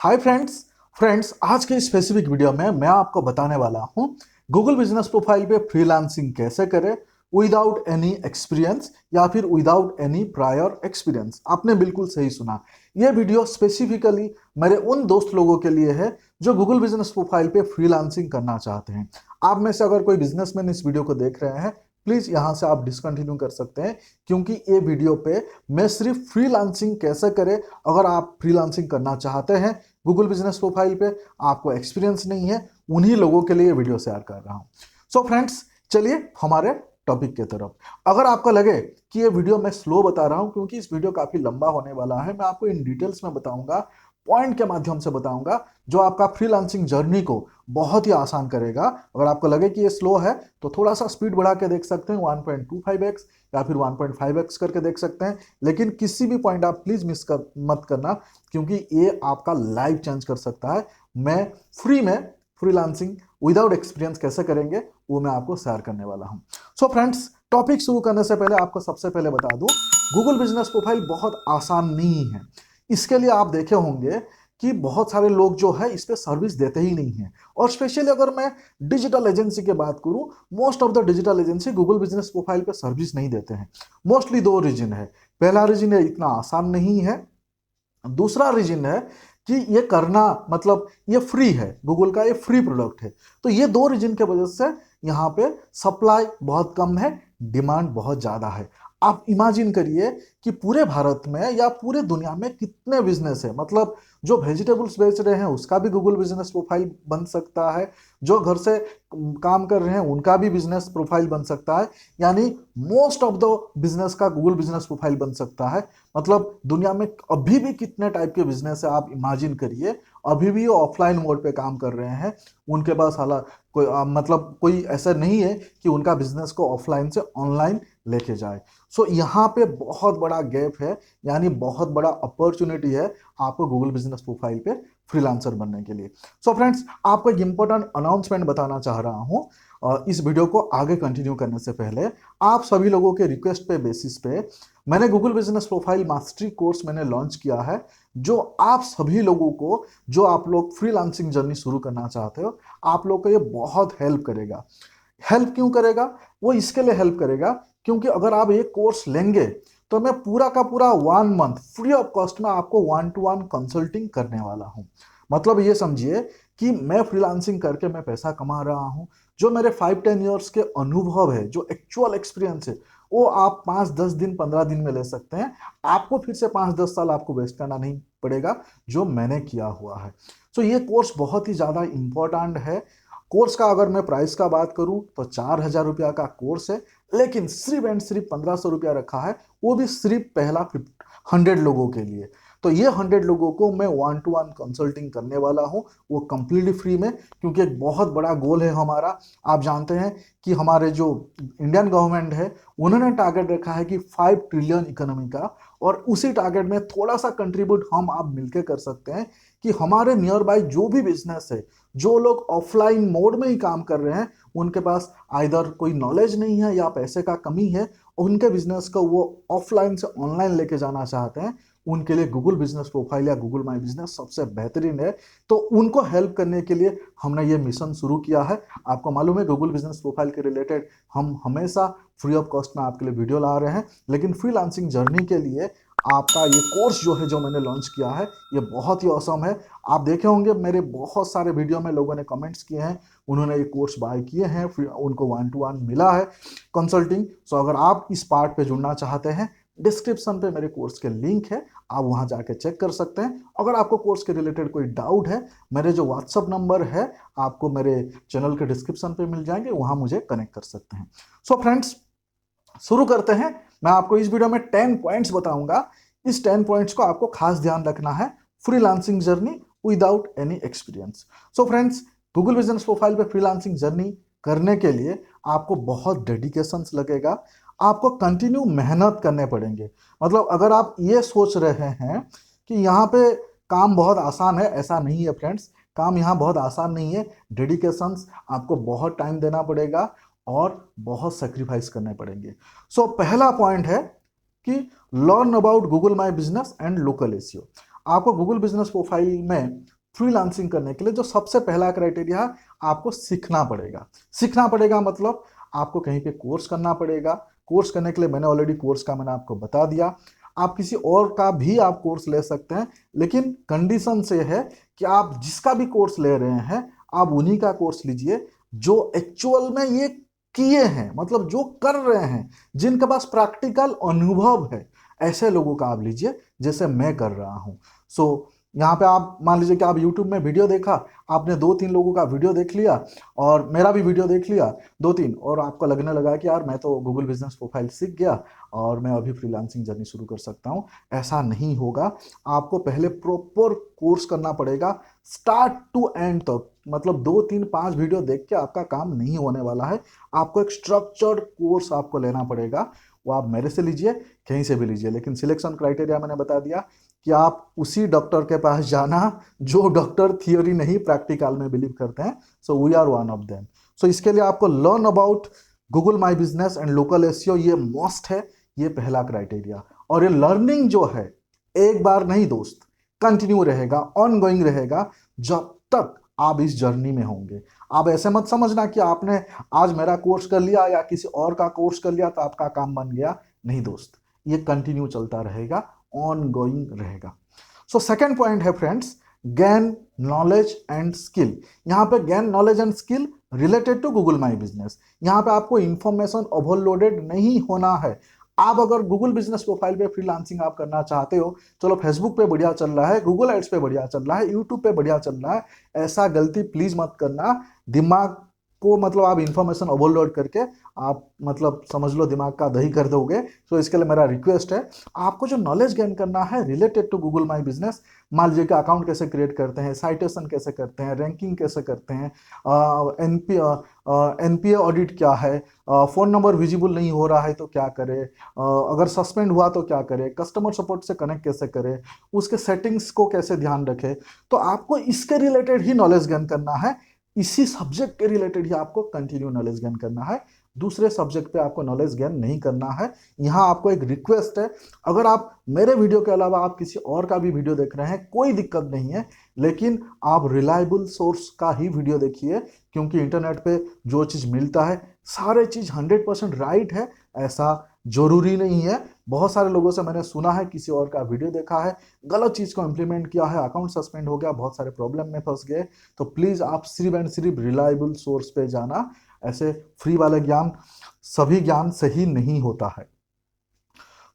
Hi friends आज के specific video में मैं आपको बताने वाला हूं गूगल बिजनेस प्रोफाइल पे फ्रीलांसिंग कैसे करें विदाउट एनी एक्सपीरियंस या फिर विदाउट एनी प्रायर एक्सपीरियंस। आपने बिल्कुल सही सुना। ये वीडियो स्पेसिफिकली मेरे उन दोस्त लोगों के लिए है जो गूगल बिजनेस प्रोफाइल पे फ्रीलांसिंग करना चाहते हैं। आप में से अगर कोई बिजनेसमैन इस वीडियो को देख रहे हैं, प्लीज यहां से आप डिसकंटिन्यू कर सकते हैं, क्योंकि ये वीडियो पे मैं सिर्फ फ्रीलांसिंग कैसे करें, अगर आप फ्रीलांसिंग करना चाहते हैं गूगल बिजनेस प्रोफाइल पे, आपको एक्सपीरियंस नहीं है, उन्हीं लोगों के लिए वीडियो शेयर कर रहा हूं। सो फ्रेंड्स, चलिए हमारे टॉपिक की तरफ। अगर आपको लगे कि ये वीडियो मैं स्लो बता रहा हूं क्योंकि इस वीडियो काफी लंबा होने वाला है, मैं आपको इन डिटेल्स में बताऊंगा, पॉइंट के माध्यम से बताऊंगा जो आपका फ्रीलांसिंग जर्नी को बहुत ही आसान करेगा। अगर आपको लगे कि ये स्लो है तो थोड़ा सा स्पीड बढ़ा के देख सकते हैं, 1.25x या फिर 1.5x करके देख सकते हैं, लेकिन किसी भी पॉइंट आप प्लीज मत करना, क्योंकि ये आपका लाइफ चेंज कर सकता है। मैं फ्री में फ्रीलांसिंग विदाउट एक्सपीरियंस कैसे करेंगे वो मैं आपको शेयर करने वाला हूं। सो फ्रेंड्स, टॉपिक शुरू करने से पहले आपको सबसे पहले बता दूं, गूगल बिजनेस प्रोफाइल बहुत आसान नहीं है। इसके लिए आप देखे होंगे कि बहुत सारे लोग जो है इस पे सर्विस देते ही नहीं है। और स्पेशली अगर मैं डिजिटल एजेंसी की बात करूं, most of the digital agency Google business profile पे सर्विस नहीं देते हैं। मोस्टली दो रीजन है। पहला रीजन है इतना आसान नहीं है, दूसरा रीजन है कि ये करना मतलब ये फ्री है, गूगल का ये फ्री प्रोडक्ट है। तो ये दो रीजन के वजह से यहाँ पे सप्लाई बहुत कम है, डिमांड बहुत ज्यादा है। आप इमेजिन करिए कि पूरे भारत में या पूरे दुनिया में कितने बिजनेस है, मतलब जो वेजिटेबल्स बेच रहे हैं उसका भी गूगल बिजनेस प्रोफाइल बन सकता है, जो घर से काम कर रहे हैं उनका भी बिजनेस प्रोफाइल बन सकता है, यानी मोस्ट ऑफ द बिजनेस का गूगल बिजनेस प्रोफाइल बन सकता है। मतलब दुनिया में अभी भी कितने टाइप के बिजनेस है आप इमेजिन करिए। अभी भी वो ऑफलाइन मोड पे काम कर रहे हैं, उनके पास हालांकि कोई मतलब कोई ऐसा नहीं है कि उनका बिजनेस को ऑफलाइन से ऑनलाइन लेके जाए। सो यहाँ पे बहुत बड़ा गैप है, यानी बहुत बड़ा अपॉर्चुनिटी है आपको गूगल बिजनेस प्रोफाइल पे फ्रीलांसर बनने के लिए। सो फ्रेंड्स, आपको एक इंपॉर्टेंट अनाउंसमेंट बताना चाह रहा हूँ। इस वीडियो को आगे कंटिन्यू करने से पहले आप सभी लोगों के रिक्वेस्ट पे बेसिस पे मैंने Google business profile mastery course मैंने लॉन्च किया है, जो आप सभी लोगों को, जो आप लोग फ्रीलांसिंग जर्नी शुरू करना चाहते हो, आप लोग को ये बहुत हेल्प करेगा। हेल्प क्यों करेगा? वो इसके लिए हेल्प करेगा क्योंकि अगर आप ये कोर्स लेंगे तो मैं पूरा का पूरा 1 मंथ फ्री ऑफ कॉस्ट में आपको 1 to 1 कंसल्टिंग करने वाला हूं। मतलब ये समझिए कि मैं फ्रीलांसिंग करके मैं पैसा कमा रहा हूं, जो मेरे 5-10 ईयर्स के अनुभव है, जो एक्चुअल एक्सपीरियंस है, वो आप 5-10 दिन 15 दिन में ले सकते हैं। आपको फिर से 5-10 साल आपको वेस्ट करना नहीं पड़ेगा जो मैंने किया हुआ है। सो ये कोर्स बहुत ही ज्यादा इंपॉर्टेंट है। कोर्स का अगर मैं प्राइस का बात करूं तो 4,000 रुपया का कोर्स है, लेकिन सिर्फ एंड सिर्फ 1,500 रुपया रखा है, वो भी सिर्फ पहला 100 लोगों के लिए। तो ये 100 लोगों को मैं 1 to 1 कंसल्टिंग करने वाला हूँ, वो कंप्लीटली फ्री में, क्योंकि एक बहुत बड़ा गोल है हमारा। आप जानते हैं कि हमारे जो इंडियन गवर्नमेंट है, उन्होंने टारगेट रखा है कि 5 ट्रिलियन इकोनॉमी का, और उसी टारगेट में थोड़ा सा कंट्रीब्यूट हम आप मिलकर कर सकते हैं कि हमारे नियर बाय जो भी बिजनेस है, जो लोग ऑफलाइन मोड में ही काम कर रहे हैं, उनके पास आइदर कोई नॉलेज नहीं है या पैसे का कमी है, उनके बिजनेस को वो ऑफलाइन से ऑनलाइन लेके जाना चाहते हैं, उनके लिए गूगल बिजनेस प्रोफाइल या गूगल माई बिजनेस सबसे बेहतरीन है। तो उनको हेल्प करने के लिए हमने ये मिशन शुरू किया है। आपको मालूम है गूगल बिजनेस प्रोफाइल के रिलेटेड हम हमेशा फ्री ऑफ कॉस्ट में आपके लिए वीडियो ला रहे हैं, लेकिन फ्रीलांसिंग जर्नी के लिए आपका ये कोर्स जो है, जो मैंने लॉन्च किया है, ये बहुत ही औसम है। आप देखे होंगे मेरे बहुत सारे वीडियो में लोगों ने कमेंट्स किए हैं, उन्होंने ये कोर्स बाय किए हैं, फिर उनको 1 to 1 मिला है कंसल्टिंग। सो अगर आप इस पार्ट पे जुड़ना चाहते हैं, डिस्क्रिप्शन पे मेरे कोर्स के लिंक है, आप वहां जाके चेक कर सकते हैं। अगर आपको कोर्स के रिलेटेड कोई डाउट है, मेरे जो व्हाट्सअप नंबर है आपको मेरे चैनल के डिस्क्रिप्शन पे मिल जाएंगे, वहां मुझे कनेक्ट कर सकते हैं। सो फ्रेंड्स, शुरू करते हैं। मैं आपको इस वीडियो में 10 पॉइंट्स बताऊंगा। इस 10 पॉइंट्स को आपको खास ध्यान रखना है, freelancing journey without any experience. So friends, Google business profile पे फ्रीलांसिंग जर्नी करने के लिए आपको बहुत डेडिकेशन लगेगा, आपको कंटिन्यू मेहनत करने पड़ेंगे। मतलब अगर आप ये सोच रहे हैं कि यहाँ पे काम बहुत आसान है, ऐसा नहीं है फ्रेंड्स। काम यहाँ बहुत आसान नहीं है, डेडिकेशंस आपको बहुत टाइम देना पड़ेगा और बहुत सेक्रीफाइस करने पड़ेंगे। सो पहला पॉइंट है कि learn about Google my Business and local SEO. आपको गूगल बिजनेस प्रोफाइल में फ्रीलांसिंग करने के लिए जो सबसे पहला क्राइटेरिया है, आपको सीखना पड़ेगा। सीखना पड़ेगा मतलब आपको कहीं पे कोर्स करना पड़ेगा। कोर्स करने के लिए मैंने ऑलरेडी कोर्स का मैंने आपको बता दिया। आप किसी और का भी आप कोर्स ले सकते हैं, लेकिन कंडीशन से है कि आप जिसका भी कोर्स ले रहे हैं आप उन्हीं का कोर्स लीजिए जो एक्चुअल में ये किए हैं, मतलब जो कर रहे हैं, जिनके पास प्रैक्टिकल अनुभव है, ऐसे लोगों का आप लीजिए जैसे मैं कर रहा हूं। सो यहाँ पे आप मान लीजिए कि आप YouTube में वीडियो देखा, आपने 2-3 लोगों का वीडियो देख लिया और मेरा भी वीडियो देख लिया 2-3, और आपको लगने लगा कि यार मैं तो गूगल बिजनेस प्रोफाइल सीख गया और मैं अभी फ्रीलांसिंग जर्नी शुरू कर सकता हूँ। ऐसा नहीं होगा। आपको पहले प्रॉपर कोर्स करना पड़ेगा स्टार्ट टू एंड तक। मतलब 2-3-5 वीडियो देख के आपका काम नहीं होने वाला है। आपको एक स्ट्रक्चर्ड कोर्स आपको लेना पड़ेगा। वो आप मेरे से लीजिए, कहीं से भी लीजिए, लेकिन सिलेक्शन क्राइटेरिया मैंने बता दिया कि आप उसी डॉक्टर के पास जाना जो डॉक्टर थियोरी नहीं प्रैक्टिकल में बिलीव करते हैं। So we are one of them. सो इसके लिए आपको learn about Google my Business and local SEO, ये मस्ट है, ये पहला क्राइटेरिया। और ये लर्निंग जो है एक बार नहीं दोस्त, कंटिन्यू रहेगा, ऑन गोइंग रहेगा जब तक आप इस जर्नी में होंगे। आप ऐसे मत समझना कि आपने आज मेरा कोर्स कर लिया या किसी और का कोर्स कर लिया तो आपका काम बन गया। नहीं दोस्त, ये कंटिन्यू चलता रहेगा, ऑन गोइंग रहेगा। सो सेकेंड पॉइंट है friends, gain knowledge and skill. यहाँ पे gain knowledge and skill related to Google my business. यहाँ पे आपको इंफॉर्मेशन ओवरलोडेड नहीं होना है। आप अगर गूगल बिजनेस प्रोफाइल पे फ्रीलांसिंग आप करना चाहते हो, चलो फेसबुक पे बढ़िया चल रहा है, गूगल एड्स पे बढ़िया चल रहा है, यूट्यूब पे बढ़िया चल रहा है, ऐसा गलती प्लीज मत करना। दिमाग को मतलब आप इंफॉर्मेशन ओवरलोड करके आप मतलब समझ लो दिमाग का दही कर दोगे। तो इसके लिए मेरा रिक्वेस्ट है, आपको जो नॉलेज गेन करना है related to Google my business, मान लीजिए कि अकाउंट कैसे क्रिएट करते हैं, साइटेशन कैसे करते हैं, रैंकिंग कैसे करते हैं, एनपीए ऑडिट क्या है, फ़ोन नंबर विजिबल नहीं हो रहा है तो क्या करें, अगर सस्पेंड हुआ तो क्या करें, कस्टमर सपोर्ट से कनेक्ट कैसे करें, उसके सेटिंग्स को कैसे ध्यान रखें। तो आपको इसके रिलेटेड ही नॉलेज गेन करना है। इसी सब्जेक्ट के रिलेटेड ही आपको कंटिन्यू नॉलेज गेन करना है। दूसरे सब्जेक्ट पे आपको नॉलेज गेन नहीं करना है। यहाँ आपको एक रिक्वेस्ट है, अगर आप मेरे वीडियो के अलावा आप किसी और का भी वीडियो देख रहे हैं कोई दिक्कत नहीं है, लेकिन आप रिलायबल सोर्स का ही वीडियो देखिए, क्योंकि इंटरनेट पे जो चीज़ मिलता है सारे चीज़ 100% राइट है ऐसा जरूरी नहीं है। बहुत सारे लोगों से मैंने सुना है, किसी और का वीडियो देखा है, गलत चीज़ को इम्प्लीमेंट किया है, अकाउंट सस्पेंड हो गया, बहुत सारे प्रॉब्लम में फंस गए। तो प्लीज़ आप सिर्फ एंड सिर्फ रिलायबल सोर्स पे जाना। ऐसे फ्री वाले ज्ञान, सभी ज्ञान सही नहीं होता है।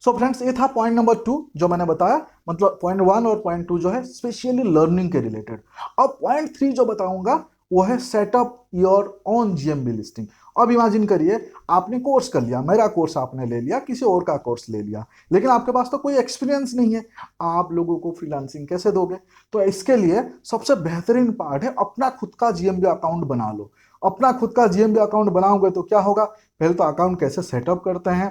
सो फ्रेंड्स, ये था पॉइंट नंबर 2 जो मैंने बताया। मतलब पॉइंट 1 और पॉइंट 2 जो है स्पेशली लर्निंग के रिलेटेड। अब पॉइंट 3 जो बताऊंगा वो है setup your own GMB listing. अब इमेजिन करिए आपने कोर्स कर लिया, मेरा कोर्स आपने ले लिया, किसी और का कोर्स ले लिया, लेकिन आपके पास तो कोई एक्सपीरियंस नहीं है। आप लोगों को फ्रीलांसिंग कैसे दोगे? तो इसके लिए सबसे बेहतरीन पार्ट है अपना खुद का जीएमबी अकाउंट बना लो। अपना खुद का जीएमबी अकाउंट बनाओगे तो क्या होगा, पहले तो अकाउंट कैसे सेटअप करते हैं,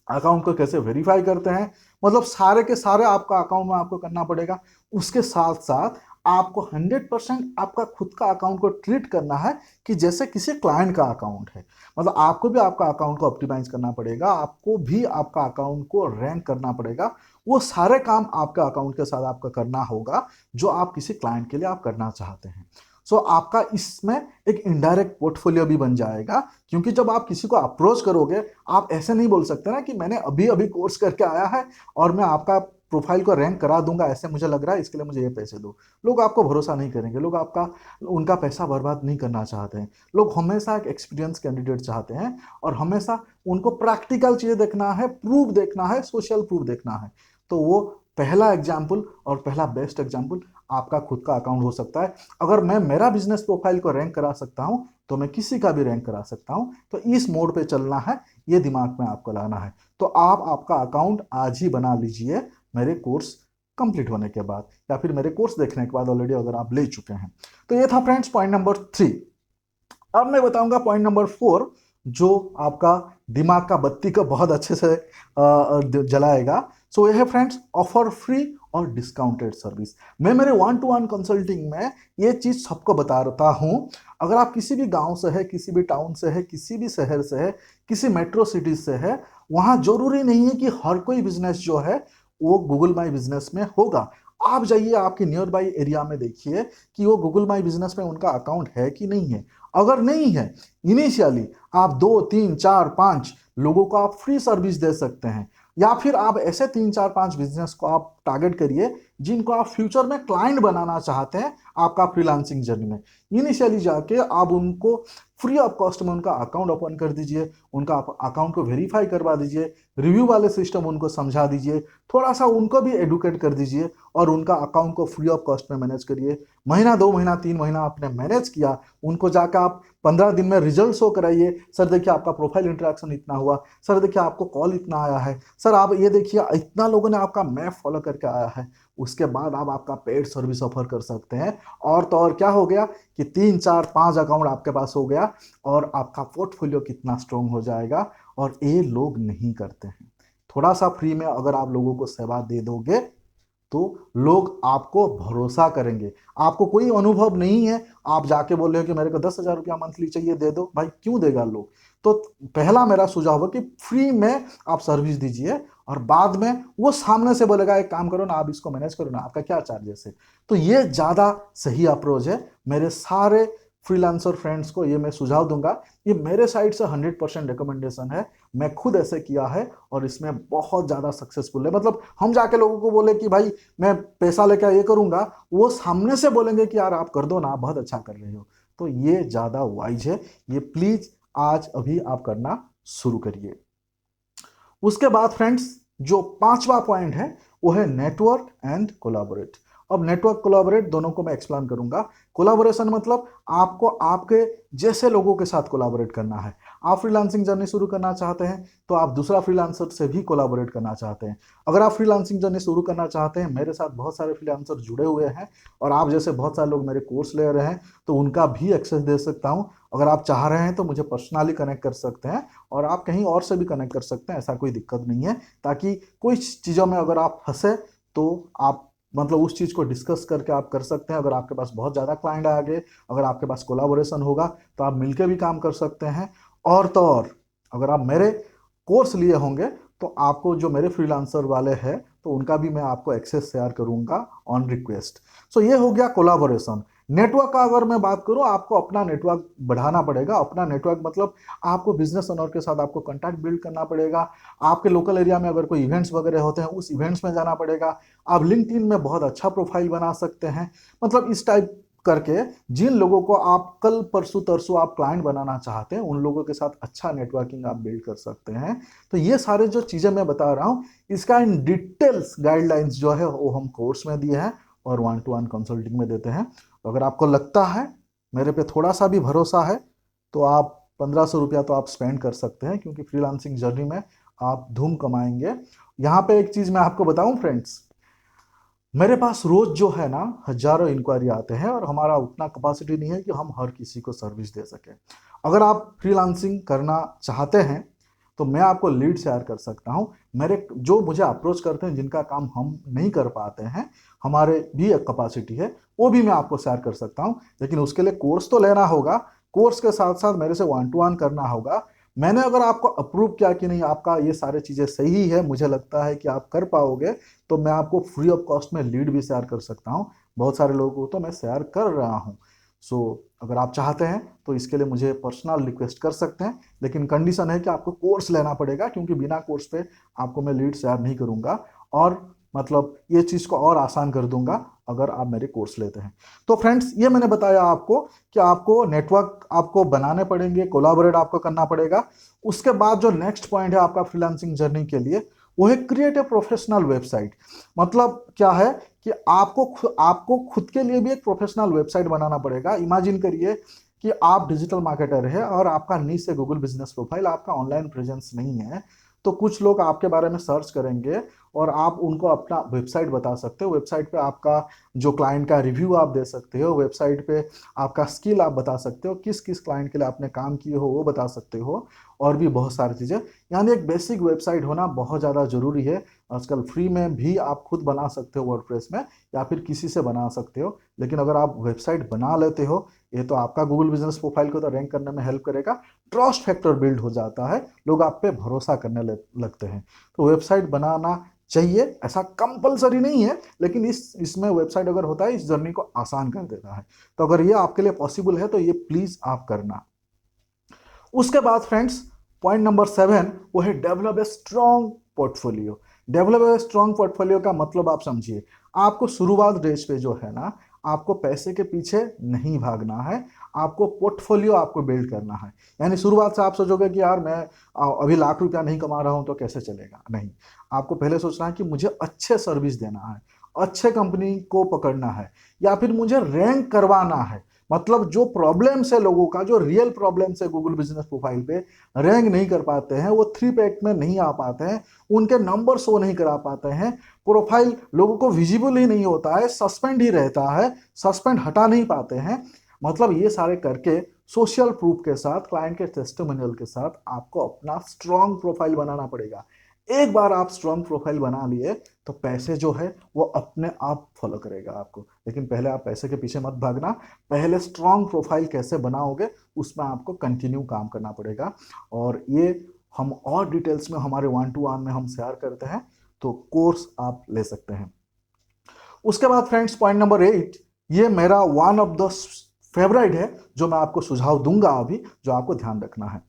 अकाउंट को कैसे वेरीफाई करते हैं, मतलब सारे के सारे आपका अकाउंट में आपको करना पड़ेगा। उसके साथ साथ आपको 100% आपका खुद का अकाउंट को ट्रीट करना है कि जैसे किसी क्लाइंट का अकाउंट है। मतलब आपको भी आपका अकाउंट को ऑप्टिमाइज करना पड़ेगा, आपको भी आपका अकाउंट को रैंक करना पड़ेगा। वो सारे काम आपका अकाउंट के साथ आपका करना होगा जो आप किसी क्लाइंट के लिए आप करना चाहते हैं। सो आपका इसमें एक इनडायरेक्ट पोर्टफोलियो भी बन जाएगा, क्योंकि जब आप किसी को अप्रोच करोगे आप ऐसे नहीं बोल सकते ना कि मैंने अभी अभी कोर्स करके आया है और मैं आपका प्रोफाइल को रैंक करा दूंगा, ऐसे मुझे लग रहा है, इसके लिए मुझे ये पैसे दो। लोग आपको भरोसा नहीं करेंगे, लोग आपका उनका पैसा बर्बाद नहीं करना चाहते हैं। लोग हमेशा एक एक्सपीरियंस कैंडिडेट चाहते हैं और हमेशा उनको प्रैक्टिकल चीज़ें देखना है, प्रूफ देखना है, सोशल प्रूफ देखना है। तो वो पहला एग्जाम्पल और पहला बेस्ट एग्जाम्पल आपका खुद का अकाउंट हो सकता है। अगर मैं मेरा बिजनेस प्रोफाइल को रैंक करा सकता हूं तो मैं किसी का भी रैंक करा सकता हूं। तो इस मोड पे चलना है, ये दिमाग में आपको लाना है। तो आप आपका अकाउंट आज ही बना लीजिए मेरे कोर्स कंप्लीट होने के बाद, या फिर मेरे कोर्स देखने के बाद ऑलरेडी अगर आप ले चुके हैं। तो ये था फ्रेंड्स पॉइंट नंबर 3। अब मैं बताऊंगा पॉइंट नंबर 4 जो आपका दिमाग का बत्ती को बहुत अच्छे से जलाएगा। सो ये है फ्रेंड्स ऑफर फ्री और डिस्काउंटेड सर्विस। मैं मेरे 1-to-1 कंसल्टिंग में ये चीज़ सबको बताता हूँ। अगर आप किसी भी गांव से है, किसी भी टाउन से है, किसी भी शहर से है, किसी मेट्रो सिटी से है, वहाँ जरूरी नहीं है कि हर कोई बिजनेस जो है वो गूगल माई बिजनेस में होगा। आप जाइए आपके नियर बाई एरिया में, देखिए कि वो गूगल माई बिजनेस में उनका अकाउंट है कि नहीं है। अगर नहीं है, इनिशियली आप 2 3 4 5 लोगों को आप फ्री सर्विस दे सकते हैं, या फिर आप ऐसे 3 4 5 बिजनेस को आप टारगेट करिए जिनको आप फ्यूचर में क्लाइंट बनाना चाहते हैं आपका फ्रीलांसिंग जर्नी में। इनिशियली जाके आप उनको फ्री ऑफ कॉस्ट में उनका अकाउंट ओपन कर दीजिए, उनका अकाउंट को वेरीफाई करवा दीजिए, रिव्यू वाले सिस्टम उनको समझा दीजिए, थोड़ा सा उनको भी एडुकेट कर दीजिए और उनका अकाउंट को फ्री ऑफ कॉस्ट में मैनेज करिए। महीना 2 महीना 3 महीना आपने मैनेज किया, उनको जाकर आप 15 दिन में रिजल्ट शो कराइए। सर देखिए आपका प्रोफाइल इंटरेक्शन इतना हुआ, सर देखिए आपको कॉल इतना आया है, सर आप ये देखिए इतना लोगों ने आपका मैप फॉलो करके आया है। उसके बाद आप आपका पेड सर्विस ऑफर कर सकते हैं। और तो और क्या हो गया कि 3 4 5 अकाउंट आपके पास हो गया और आपका पोर्टफोलियो कितना स्ट्रॉन्ग हो जाएगा। और ये लोग नहीं करते हैं। थोड़ा सा फ्री में अगर आप लोगों को सेवा दे दोगे तो लोग आपको भरोसा करेंगे। आपको कोई अनुभव नहीं है, आप जाके बोल रहे हो कि मेरे को 10,000 रुपया मंथली चाहिए, दे दो भाई, क्यों देगा लोग। तो पहला मेरा सुझाव है कि फ्री में आप सर्विस दीजिए और बाद में वो सामने से बोलेगा एक काम करो ना, आप इसको मैनेज करो ना, आपका क्या चार्जेस है। तो ये ज़्यादा सही अप्रोच है। मेरे सारे फ्रीलांसर फ्रेंड्स को ये मैं सुझाव दूंगा, ये मेरे साइड से 100% रिकमेंडेशन है। मैं खुद ऐसे किया है और इसमें बहुत ज़्यादा सक्सेसफुल है। मतलब हम जाके लोगों को बोले कि भाई मैं पैसा लेकर ये करूंगा, वो सामने से बोलेंगे कि यार आप कर दो ना, आप बहुत अच्छा कर रहे हो। तो ये ज़्यादा वाइज है। ये प्लीज़ आज अभी आप करना शुरू करिए। उसके बाद फ्रेंड्स जो पांचवा पॉइंट है वो है नेटवर्क एंड कोलैबोरेट। अब नेटवर्क कोलैबोरेट दोनों को मैं एक्सप्लेन करूंगा। कोलैबोरेशन मतलब आपको आपके जैसे लोगों के साथ कोलैबोरेट करना है। आप फ्रीलांसिंग जर्नी शुरू करना चाहते हैं तो आप दूसरा फ्रीलांसर से भी कोलैबोरेट करना चाहते हैं। अगर आप फ्रीलांसिंग जर्नी शुरू करना चाहते हैं, मेरे साथ बहुत सारे फ्रीलांसर जुड़े हुए हैं और आप जैसे बहुत सारे लोग मेरे कोर्स ले रहे हैं, तो उनका भी एक्सेस दे सकता हूं। अगर आप चाह रहे हैं तो मुझे पर्सनली कनेक्ट कर सकते हैं और आप कहीं और से भी कनेक्ट कर सकते हैं, ऐसा कोई दिक्कत नहीं है। ताकि कोई चीज़ों में अगर आप फंसे तो आप मतलब उस चीज़ को डिस्कस करके आप कर सकते हैं। अगर आपके पास बहुत ज़्यादा क्लाइंट आ गए, अगर आपके पास कोलैबोरेशन होगा तो आप मिलकर भी काम कर सकते हैं। और तो और अगर आप मेरे कोर्स लिए होंगे तो आपको जो मेरे फ्रीलांसर वाले हैं तो उनका भी मैं आपको एक्सेस शेयर करूंगा ऑन रिक्वेस्ट। सो ये हो गया कोलैबोरेशन। नेटवर्क का अगर मैं बात करूं, आपको अपना नेटवर्क बढ़ाना पड़ेगा। अपना नेटवर्क मतलब आपको बिजनेस ओनर के साथ आपको कांटेक्ट बिल्ड करना पड़ेगा। आपके लोकल एरिया में अगर कोई इवेंट्स वगैरह होते हैं उस इवेंट्स में जाना पड़ेगा। आप लिंक्डइन में बहुत अच्छा प्रोफाइल बना सकते हैं। मतलब इस टाइप करके जिन लोगों को आप कल परसों तरसों आप क्लाइंट बनाना चाहते हैं उन लोगों के साथ अच्छा नेटवर्किंग आप बिल्ड कर सकते हैं। तो ये सारे जो चीज़ें मैं बता रहा हूँ, इसका इन डिटेल्स गाइडलाइंस जो है वो हम कोर्स में दिए हैं और 1-to-1 कंसल्टिंग में देते हैं। तो अगर आपको लगता है मेरे पे थोड़ा सा भी भरोसा है तो आप 1500 रुपया तो आप स्पेंड कर सकते हैं, क्योंकि फ्रीलांसिंग जर्नी में आप धूम कमाएंगे। यहाँ पे एक चीज़ मैं आपको बताऊं फ्रेंड्स, मेरे पास रोज जो है ना हजारों इंक्वायरी आते हैं और हमारा उतना कैपेसिटी नहीं है कि हम हर किसी को सर्विस दे सकें। अगर आप फ्रीलांसिंग करना चाहते हैं तो मैं आपको लीड शेयर कर सकता हूं। मेरे जो मुझे अप्रोच करते हैं, जिनका काम हम नहीं कर पाते हैं, हमारे भी एक कैपेसिटी है, वो भी मैं आपको शेयर कर सकता हूं। लेकिन उसके लिए कोर्स तो लेना होगा, कोर्स के साथ साथ मेरे से 1-to-1 करना होगा। मैंने अगर आपको अप्रूव किया कि नहीं आपका ये सारे चीज़ें सही है, मुझे लगता है कि आप कर पाओगे, तो मैं आपको फ्री ऑफ कॉस्ट में लीड भी शेयर कर सकता हूँ। बहुत सारे लोगों को तो मैं शेयर कर रहा हूँ। सो अगर आप चाहते हैं तो इसके लिए मुझे पर्सनल रिक्वेस्ट कर सकते हैं, लेकिन कंडीशन है कि आपको कोर्स लेना पड़ेगा, क्योंकि बिना कोर्स पे आपको मैं लीड शेयर नहीं करूँगा। और मतलब ये चीज़ को और आसान कर दूंगा अगर आप मेरे कोर्स लेते हैं। तो फ्रेंड्स ये मैंने बताया आपको कि आपको नेटवर्क आपको बनाने पड़ेंगे, कोलैबोरेट आपको करना पड़ेगा। उसके बाद जो नेक्स्ट पॉइंट है आपका फ्रीलांसिंग जर्नी के लिए, वो है क्रिएट ए प्रोफेशनल वेबसाइट। मतलब क्या है कि आपको खुद के लिए भी एक प्रोफेशनल वेबसाइट बनाना पड़ेगा। इमेजिन करिए कि आप डिजिटल मार्केटर है और आपका नीश है गूगल बिजनेस प्रोफाइल, आपका ऑनलाइन प्रेजेंस नहीं है। तो कुछ लोग आपके बारे में सर्च करेंगे और आप उनको अपना वेबसाइट बता सकते हो। वेबसाइट पे आपका जो क्लाइंट का रिव्यू आप दे सकते हो, वेबसाइट पे आपका स्किल आप बता सकते हो, किस किस क्लाइंट के लिए आपने काम किए हो वो बता सकते हो, और भी बहुत सारी चीज़ें। यानी एक बेसिक वेबसाइट होना बहुत ज़्यादा ज़रूरी है। आजकल फ्री में भी आप खुद बना सकते हो वर्डप्रेस में, या फिर किसी से बना सकते हो। लेकिन अगर आप वेबसाइट बना लेते हो, ये तो आपका गूगल बिजनेस प्रोफाइल को तो रैंक करने में हेल्प करेगा। ट्रस्ट फैक्टर बिल्ड हो जाता है, लोग आप पे भरोसा करने लगते हैं। तो वेबसाइट बनाना चाहिए, ऐसा कंपलसरी नहीं है, लेकिन इसमें वेबसाइट अगर होता है इस जर्नी को आसान कर देता है। तो अगर ये आपके लिए पॉसिबल है तो ये प्लीज आप करना। उसके बाद फ्रेंड्स पॉइंट नंबर 7 वो है develop a strong portfolio. Develop a strong portfolio का मतलब आप समझिए, आपको शुरुआत डेज पे जो है ना, आपको पैसे के पीछे नहीं भागना है, आपको पोर्टफोलियो आपको बिल्ड करना है। यानी शुरुआत से आप सोचोगे कि यार मैं अभी लाख रुपया नहीं कमा रहा हूं तो कैसे चलेगा, नहीं। आपको पहले सोचना है कि मुझे अच्छे सर्विस देना है, अच्छे कंपनी को पकड़ना है, या फिर मुझे रैंक करवाना है। मतलब जो प्रॉब्लम्स है लोगों का, जो रियल प्रॉब्लम्स है गूगल बिजनेस प्रोफाइल पे, रैंक नहीं कर पाते हैं, वो 3 पैक में नहीं आ पाते हैं, उनके नंबर शो नहीं करा पाते हैं, प्रोफाइल लोगों को विजिबल ही नहीं होता है, सस्पेंड ही रहता है, सस्पेंड हटा नहीं पाते हैं। मतलब ये सारे करके सोशल प्रूफ के साथ, क्लाइंट के टेस्टिमोनियल के साथ आपको अपना स्ट्रॉन्ग प्रोफाइल बनाना पड़ेगा। एक बार आप स्ट्रॉन्ग प्रोफाइल बना लिए तो पैसे जो है वो अपने आप फॉलो करेगा आपको। लेकिन पहले आप पैसे के पीछे मत भागना, पहले स्ट्रॉन्ग प्रोफाइल कैसे बनाओगे उसमें आपको कंटिन्यू काम करना पड़ेगा। और ये हम और डिटेल्स में हमारे 1-to-1 में हम शेयर करते हैं, तो कोर्स आप ले सकते हैं। उसके बाद फ्रेंड्स पॉइंट नंबर 8, ये मेरा वन ऑफ द फेवरेट है जो मैं आपको सुझाव दूंगा अभी, जो आपको ध्यान रखना है।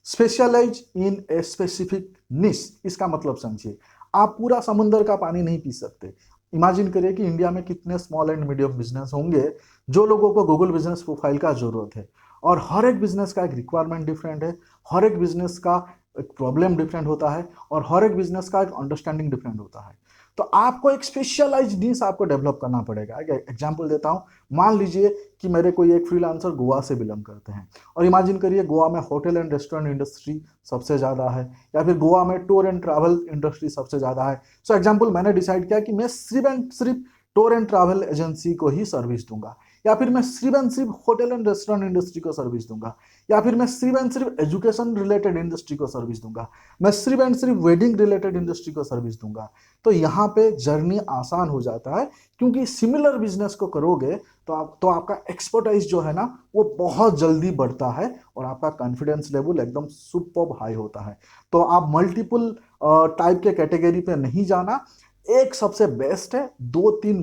स्पेशलाइज इन ए स्पेसिफिक निश। इसका मतलब समझिए, आप पूरा समुंदर का पानी नहीं पी सकते। इमेजिन करिए कि इंडिया में कितने स्मॉल एंड मीडियम बिजनेस होंगे जो लोगों को गूगल बिजनेस प्रोफाइल का जरूरत है। और हर एक बिजनेस का एक रिक्वायरमेंट डिफरेंट है, हर एक बिजनेस का एक प्रॉब्लम डिफरेंट होता है, और हर एक बिजनेस का एक अंडरस्टैंडिंग डिफरेंट होता है। तो आपको एक स्पेशलाइज्ड निश आपको डेवलप करना पड़ेगा। एक एग्जांपल देता हूं, मान लीजिए कि मेरे कोई एक फ्रीलांसर गोवा से बिलोंग करते हैं, और इमेजिन करिए गोवा में होटल एंड रेस्टोरेंट इंडस्ट्री सबसे ज़्यादा है, या फिर गोवा में टूर एंड ट्रैवल इंडस्ट्री सबसे ज़्यादा है। सो एग्जांपल मैंने डिसाइड किया कि मैं सिर्फ एंड सिर्फ टूर एंड ट्रैवल एजेंसी को ही सर्विस दूंगा, या फिर मैं सिर्फ एंड सिर्फ होटल एंड रेस्टोरेंट इंडस्ट्री को सर्विस दूंगा, या फिर मैं सिर्फ एंड सिर्फ एजुकेशन रिलेटेड इंडस्ट्री को सर्विस दूंगा, मैं सिर्फ एंड सिर्फ वेडिंग रिलेटेड इंडस्ट्री को सर्विस दूंगा। तो यहाँ पे जर्नी आसान हो जाता है, क्योंकि सिमिलर बिजनेस को करोगे तो आपका एक्सपर्टाइज जो है ना वो बहुत जल्दी बढ़ता है, और आपका कॉन्फिडेंस लेवल एकदम सुपर हाई होता है। तो आप मल्टीपल टाइप के कैटेगरी पे नहीं जाना, एक सबसे बेस्ट है, 2-3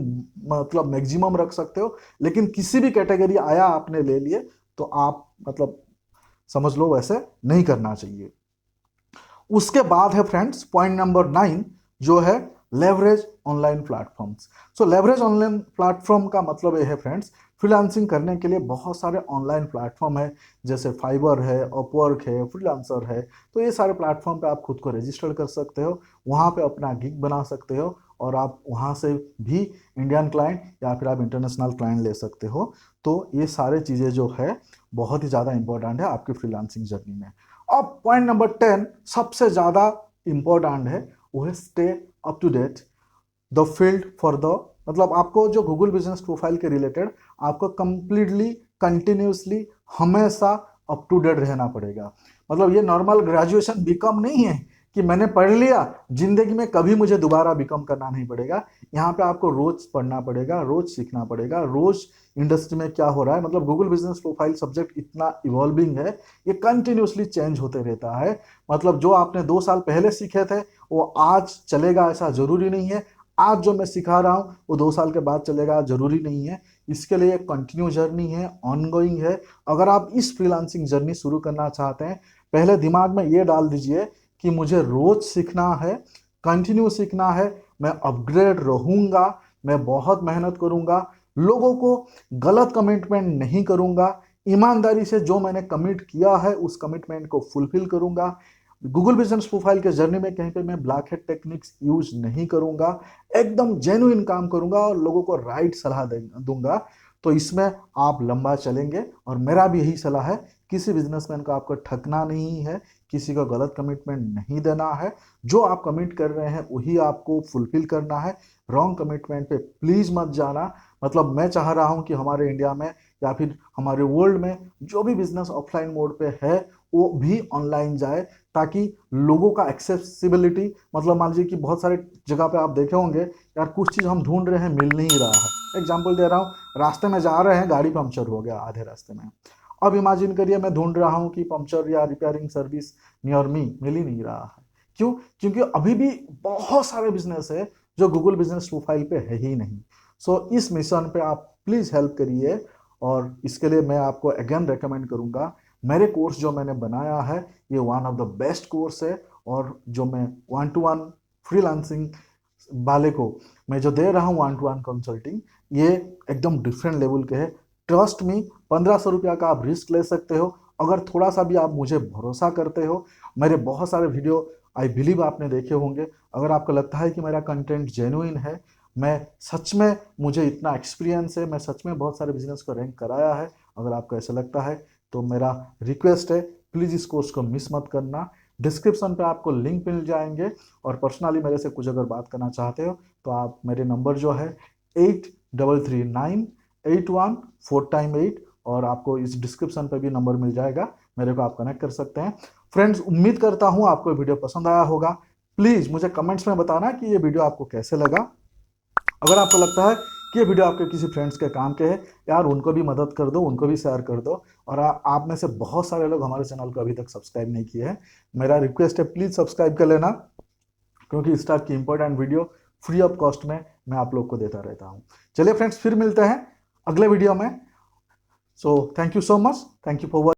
मतलब मैक्सिमम रख सकते हो, लेकिन किसी भी कैटेगरी आया आपने ले लिए तो आप मतलब समझ लो वैसे नहीं करना चाहिए। उसके बाद है फ्रेंड्स पॉइंट नंबर 9, जो है लेवरेज ऑनलाइन प्लेटफॉर्म्स। सो लेवरेज ऑनलाइन प्लेटफॉर्म का मतलब ये है फ्रेंड्स, फ्रीलांसिंग करने के लिए बहुत सारे ऑनलाइन प्लेटफॉर्म है, जैसे फाइबर है, अपवर्क है, फ्रीलांसर है। तो ये सारे प्लेटफॉर्म पे आप खुद को रजिस्टर कर सकते हो, वहाँ पे अपना गिग बना सकते हो, और आप वहाँ से भी इंडियन क्लाइंट या फिर आप इंटरनेशनल क्लाइंट ले सकते हो। तो ये सारे चीज़ें जो है बहुत ही ज़्यादा इंपॉर्टेंट है आपकी फ्रीलांसिंग जर्नी में। अब पॉइंट नंबर 10 सबसे ज़्यादा इंपॉर्टेंट है, वो है stay up to date the field for the, मतलब आपको जो गूगल बिजनेस प्रोफाइल के रिलेटेड आपको कंप्लीटली कंटिन्यूसली हमेशा अप टू डेट रहना पड़ेगा। मतलब ये नॉर्मल ग्रेजुएशन बीकॉम नहीं है कि मैंने पढ़ लिया, जिंदगी में कभी मुझे दोबारा बीकॉम करना नहीं पड़ेगा। यहाँ पे आपको रोज पढ़ना पड़ेगा, रोज सीखना पड़ेगा, रोज इंडस्ट्री में क्या हो रहा है। मतलब गूगल बिजनेस प्रोफाइल सब्जेक्ट इतना इवॉल्विंग है, ये कंटिन्यूसली चेंज होते रहता है। मतलब जो आपने 2 साल पहले सीखे थे वो आज चलेगा ऐसा जरूरी नहीं है, आज जो मैं सिखा रहा हूँ वो 2 साल के बाद चलेगा जरूरी नहीं है। इसके लिए एक कंटिन्यू जर्नी है, ऑनगोइंग है। अगर आप इस फ्रीलांसिंग जर्नी शुरू करना चाहते हैं, पहले दिमाग में ये डाल दीजिए कि मुझे रोज सीखना है, कंटिन्यू सीखना है, मैं अपग्रेड रहूंगा, मैं बहुत मेहनत करूंगा, लोगों को गलत कमिटमेंट नहीं करूंगा, ईमानदारी से जो मैंने कमिट किया है उस कमिटमेंट को फुलफिल करूंगा। गूगल बिजनेस प्रोफाइल के जर्नी में कहीं पे मैं ब्लैक हेड टेक्निक्स यूज नहीं करूंगा, एकदम जेन्युइन काम करूंगा और लोगों को राइट सलाह दूंगा। तो इसमें आप लंबा चलेंगे, और मेरा भी यही सलाह है, किसी बिजनेसमैन को आपको ठगना नहीं है, किसी को गलत कमिटमेंट नहीं देना है, जो आप कमिट कर रहे हैं वही आपको फुलफिल करना है। रॉन्ग कमिटमेंट पे प्लीज मत जाना। मतलब मैं चाह रहा हूं कि हमारे इंडिया में या फिर हमारे वर्ल्ड में जो भी बिजनेस ऑफलाइन मोड पे है वो भी ऑनलाइन जाए, ताकि लोगों का एक्सेसिबिलिटी, मतलब मान लीजिए कि बहुत सारे जगह पे आप देखे होंगे यार कुछ चीज़ हम ढूंढ रहे हैं मिल नहीं रहा है। एग्जाम्पल दे रहा हूँ, रास्ते में जा रहे हैं गाड़ी पंक्चर हो गया आधे रास्ते में। अब इमेजिन करिए मैं ढूंढ रहा हूँ कि पंक्चर या रिपेयरिंग सर्विस नियर मी, मिल ही नहीं रहा है। क्यों? क्योंकि अभी भी बहुत सारे बिजनेस है जो गूगल बिजनेस प्रोफाइल पे है ही नहीं। सो इस मिशन पे आप प्लीज हेल्प करिए, और इसके लिए मैं आपको अगेन रेकमेंड करूंगा, मेरे कोर्स जो मैंने बनाया है ये one of the best course है, और जो मैं 1-to-1 फ्रीलांसिंग वाले को मैं जो दे रहा हूँ 1-to-1 कंसल्टिंग, ये एकदम डिफरेंट लेवल के है। ट्रस्ट मी, 1500 रुपया का आप रिस्क ले सकते हो अगर थोड़ा सा भी आप मुझे भरोसा करते हो। मेरे बहुत सारे वीडियो आई बिलीव आपने देखे होंगे। अगर आपको लगता है कि मेरा कंटेंट जेन्युइन है, मैं सच में, मुझे इतना एक्सपीरियंस है, मैं सच में बहुत सारे बिजनेस को रैंक कराया है, अगर आपको ऐसा लगता है तो मेरा रिक्वेस्ट है, प्लीज़ इस कोर्स को मिस मत करना। डिस्क्रिप्शन पे आपको लिंक मिल जाएंगे, और पर्सनली मेरे से कुछ अगर बात करना चाहते हो तो आप मेरे नंबर जो है 833981 और आपको इस डिस्क्रिप्शन पे भी नंबर मिल जाएगा, मेरे को आप कनेक्ट कर सकते हैं। फ्रेंड्स, उम्मीद करता हूँ आपको वीडियो पसंद आया होगा। प्लीज़ मुझे कमेंट्स में बताना कि ये वीडियो आपको कैसे लगा। अगर आपको लगता है कि ये वीडियो आपके किसी फ्रेंड्स के काम के है, यार उनको भी मदद कर दो, उनको भी शेयर कर दो। और आप में से बहुत सारे लोग हमारे चैनल को अभी तक सब्सक्राइब नहीं किए हैं, मेरा रिक्वेस्ट है प्लीज़ सब्सक्राइब कर लेना, क्योंकि इस टाइप की important video free of cost में मैं आप लोग को देता रहता हूँ। चलिए फ्रेंड्स, फिर मिलते हैं अगले वीडियो में। So thank you so much, thank you for